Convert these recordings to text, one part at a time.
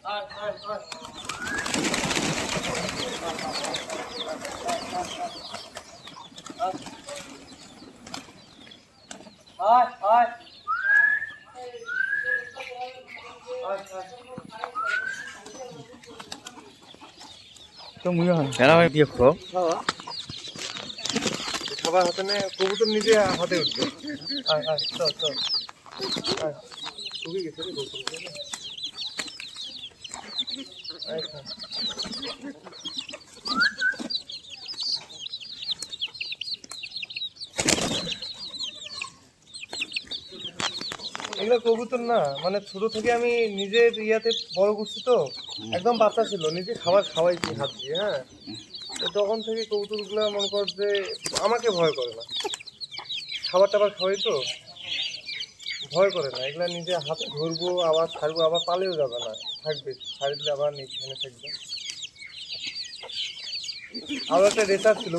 তো মুই কেন ভাই দিয়ে খাও খাবার হাতে নে কবুতর নিজে হাতে উঠবে আয় আয় চল চল আয় তুই গেছে রে কবুতর আয় খা এগুলো কবুতর না মানে ছোট থেকে আমি নিজের ইয়াতে বড় করছি তো একদম বাচ্চা ছিল নিজে খাবার খাওয়াইছি হাত দিয়ে হ্যাঁ তো তখন থেকে কবুতরগুলো মনে কর যে আমাকে ভয় করে না খাবার টাবার খাওয়াই তো ভয় করে না এগুলা নিজে হাতে ধরবো আবার ছাড়বো আবার পালেও যাবে না থাকবে ছাড়ি দিলে আবার এখানে থাকবে আবার একটা রেসার ছিল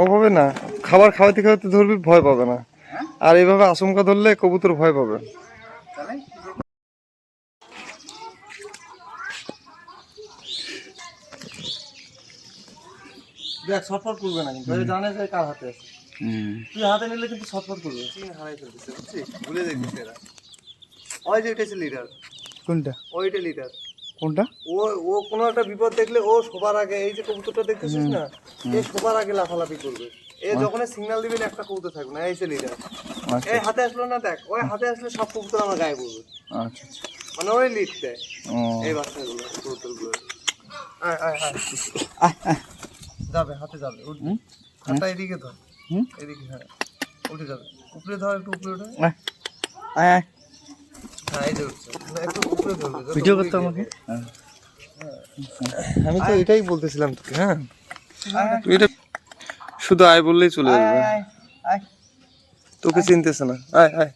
ওভাবে না খাবার খাওয়াতে খাওয়াতে ধরবি ভয় পাবে না আর এইভাবে আচমকা ধরলে কবুতর ভয় পাবে দেখ ছটফট করবে না কিন্তু জানে যে কার হাতে আছে তুই হাতে নিলে কিন্তু ছটফট করবে হারাই ফেলতেছে বুঝছিস ভুলে যাইতেছে এরা ওই যে এটা লিডার কোনটা ওইটা লিডার কোনটা ও ও কোনো একটা বিপদ দেখলে ও সবার আগে এই যে কবুতরটা দেখতেছিস না এ সবার আগে লাফালাফি করবে এ যখন সিগন্যাল দিবেন একটা কবুতর থাকবে না এই যে লিডার এই হাতে আসলো না দেখ ওই হাতে আসলে সব কবুতর আমার গায়ে পড়বে আচ্ছা আচ্ছা মানে ওই লিড দেয় এই বাচ্চাগুলো কবুতরগুলো আয় আয় আয় যাবে হাতে যাবে উঠবে হাতটা এদিকে ধর এদিকে হ্যাঁ উঠে যাবে উপরে ধর একটু উপরে উঠে আয় আয় হ্যাঁ এই যে উঠছে একটু উপরে ধরবে ভিডিও করতে আমাকে আমি তো এটাই বলতেছিলাম তোকে হ্যাঁ তুই এটা শুধু আয় বললেই চলে যাবে তোকে চিনতেছে না আয় আয়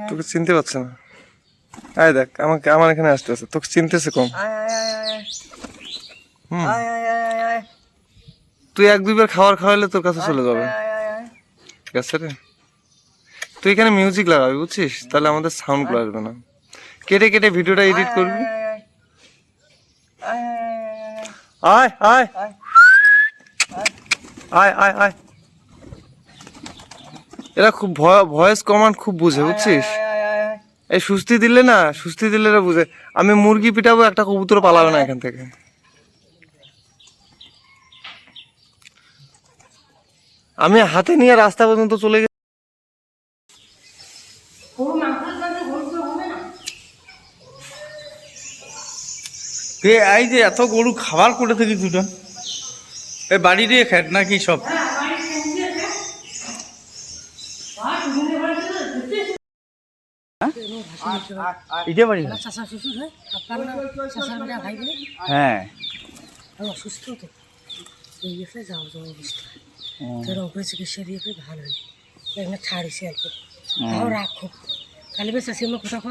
তোকে চিনতে পারছে না আয় দেখ আমাকে আমার এখানে আসতে আছে তোকে চিনতেছে কম তুই এক দুইবার খাবার খাওয়াইলে তোর কাছে চলে যাবে ঠিক আছে রে তুই এখানে মিউজিক লাগাবি বুঝছিস তাহলে আমাদের সাউন্ড গুলো আসবে না কেটে কেটে ভিডিওটা এডিট করবি আয় আয় আয় আয় আয় এরা খুব ভয়েস কমান্ড খুব বুঝে বুঝছিস এই সুস্থি দিলে না সুস্থি দিলে এরা বুঝে আমি মুরগি পিটাবো একটা কবুতর পালাবে না এখান থেকে আমি হাতে নিয়ে রাস্তা পর্যন্ত চলে গেছি এই যে এত গরু খাবার করে থাকি দুজন এই বাড়ি দিয়ে খেট নাকি সব হ্যাঁ অসুস্থ তো যাওয়া যাওয়া অবস্থা তোর ওপরে চিকিৎসা দিয়ে ভালো হয় ছাড়িছে আর কি তাও রাখো খালি বেশ আছে কোথাও